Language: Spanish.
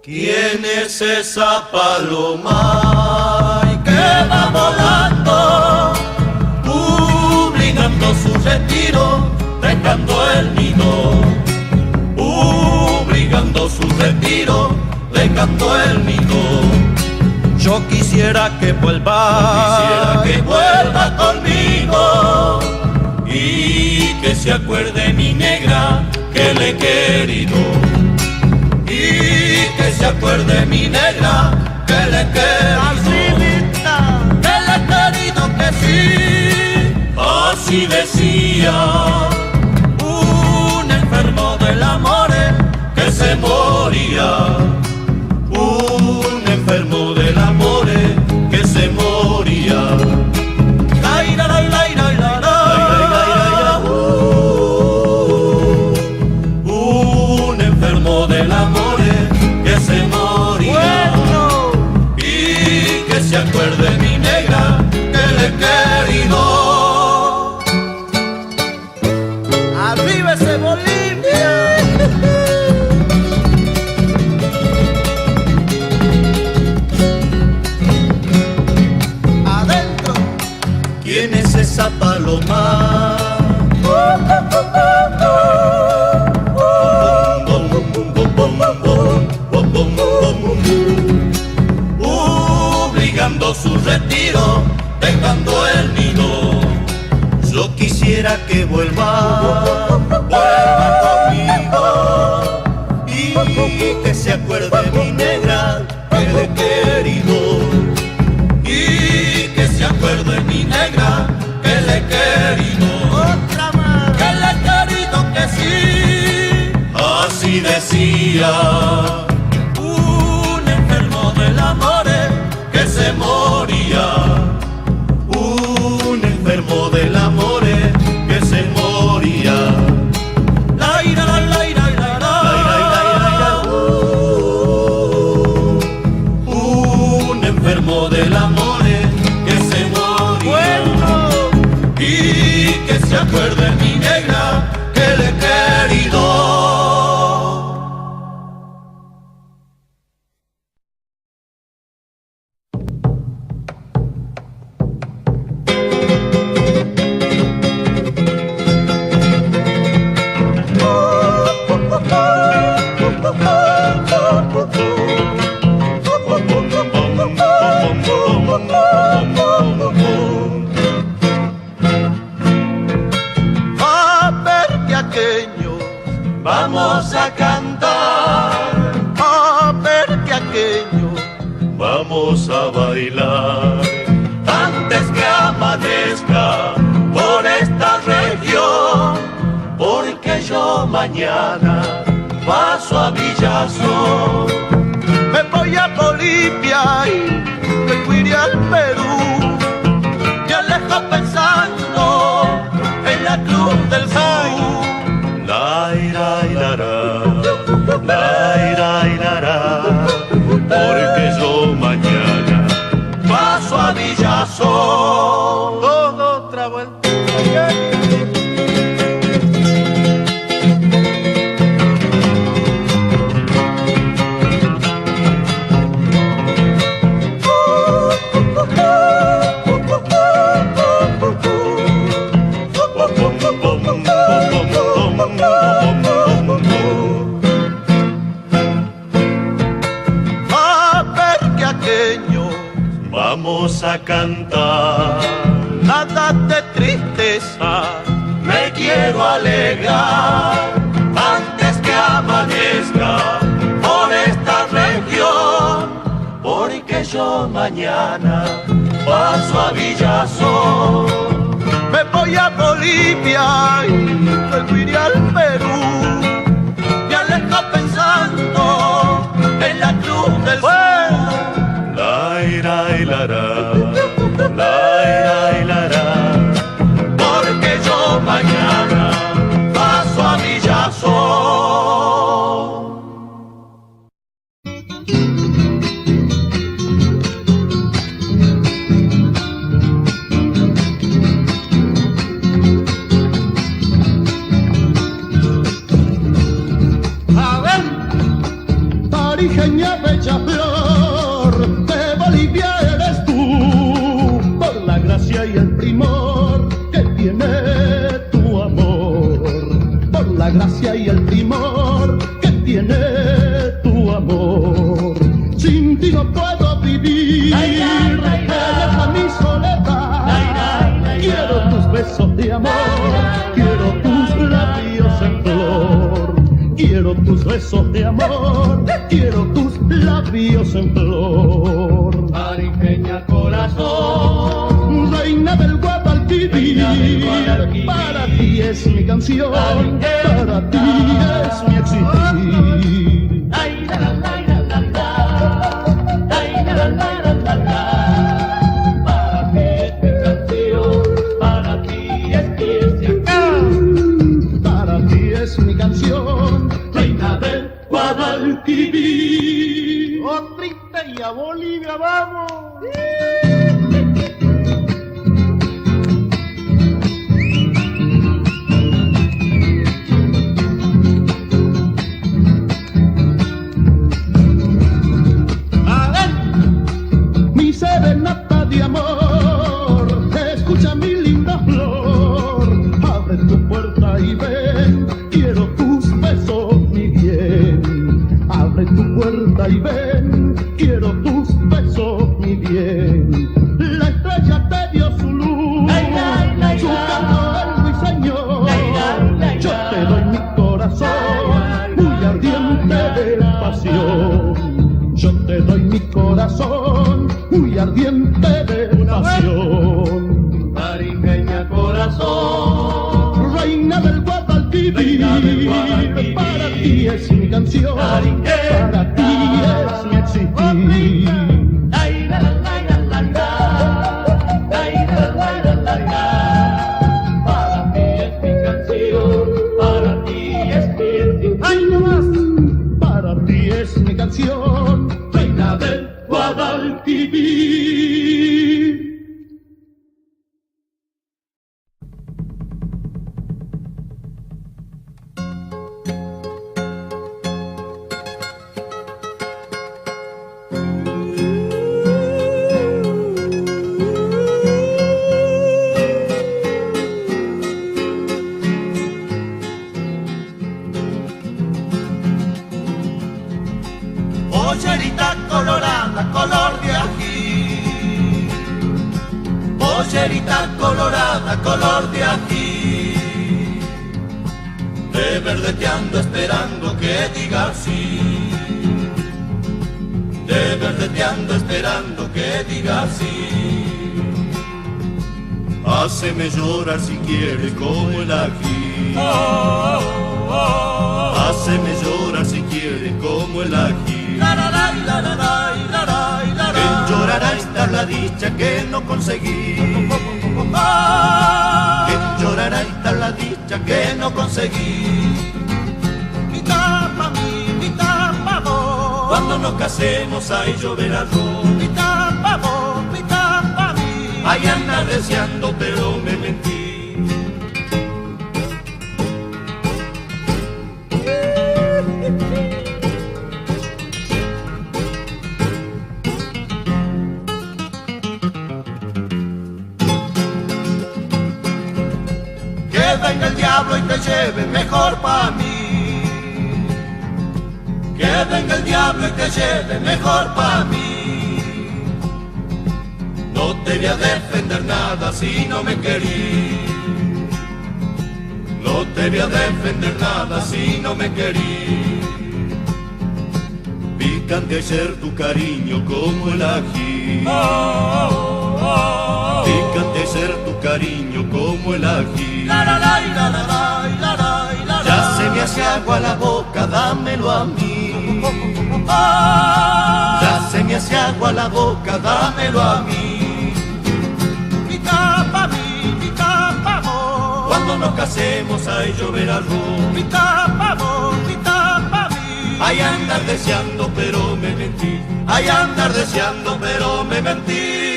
¿Quién es esa paloma que va volando, obligando su retiro, dejando el nido? Obligando su retiro, dejando el nido. Yo quisiera que vuelva conmigo y que se acuerde mi negra que le he querido. Y que se acuerde mi negra que le he querido, que sí. Así decía un enfermo del amor que se moría. Un enfermo del amor que se moría. Un enfermo del amor que se moría. Y que se acuerde mi negra que le he querido. ¡Arriba ese Bolivia! ¡Adentro! ¿Quién es esa paloma? Obligando su retiro, dejando el nido. Yo quisiera que vuelva conmigo y que se acuerde mi negra que le he querido. Y que se acuerde mi negra que le he querido. ¡Otra más! Que le he querido, que sí. Así decía un enfermo del amor que se moría. Un enfermo del amor que se moría. La ira, la ira, la ira, un enfermo del amor que se moría. Y que se acuerde mi negra que le he querido. Vamos a cantar, ¡A ver qué aquello! vamos a bailar, antes que amanezca por esta región, porque yo mañana paso a Villazón. Me voy a Bolivia y luego iré al Perú. Me alejo pensando en la Cruz del Sur. La ira y la ra, porque yo mañana paso a Villazón. Todo otra vuelta. Vamos a cantar, Nada de tristeza, me quiero alegrar, antes que amanezca por esta región, porque yo mañana paso a Villazón. me voy a Bolivia y luego iré al Perú. Me alejo pensando en la Cruz del Sur. La ira y la ra, porque yo mañana paso a Villazón. Boligeña bella flor, de Bolivia eres tú, por la gracia y el primor que tiene tu amor, por la gracia y el primor que tiene tu amor. Sin ti no puedo vivir, eres a mi soledad. Quiero tus besos de amor, quiero tus labios en flor. Quiero tus besos de amor, quiero tus labios en flor. Barijeña corazón, reina del Guadalquivir, para ti es mi canción, para ti es mi existir. Mi canción, reina del Guadalquivir. Otrita y a Bolivia, vamos. Mi serenata de amor, escucha mi linda flor, abre tu puerta y ven. Quiero tus besos, mi bien. Abre tu puerta y ven. Quiero tus besos, mi bien. La estrella te dio su luz, su canto el ruiseñor. Yo te doy mi corazón, muy ardiente de pasión. Yo te doy mi corazón, muy ardiente de pasión. barijeña corazón, reina del Guadalquivir, para ti es mi canción, para ti es mi existir. Para ti es mi canción, para ti es mi existir. ¡Ay, no más! Para ti es mi canción, reina del Guadalquivir. Pollerita colorada, color de ají. Pollerita colorada, color de ají. De verdeteando esperando que diga sí. De verdeteando esperando que diga sí. Háceme llorar si quiere como el ají. Háceme llorar si quiere como el ají. Que llorará esta la dicha que no conseguí. Que llorará esta la dicha que no conseguí. Mitad pa' mí, mitad pa' vos. Cuando nos casemos ahí lloverá yo. Mitad pa' vos, mitad pa' mí. Ahí anda deseando pero me mentí. Que venga el diablo y te lleve mejor pa' mí. Que venga el diablo y te lleve mejor pa' mí. No te voy a defender nada si no me querís. No te voy a defender nada si no me querís. Picante ayer tu cariño como el ají. Picante ayer tu cariño como el ají. Ya se me hace agua la boca, dámelo a mí. Ya se me hace agua la boca, dámelo a mí. Mitad pa' mí, mitad pa' vos. Cuando nos casemos ahí lloverá arroz. Mitad pa' vos, mitad pa' mí. Hay andar deseando pero me mentí. Hay andar deseando pero me mentí.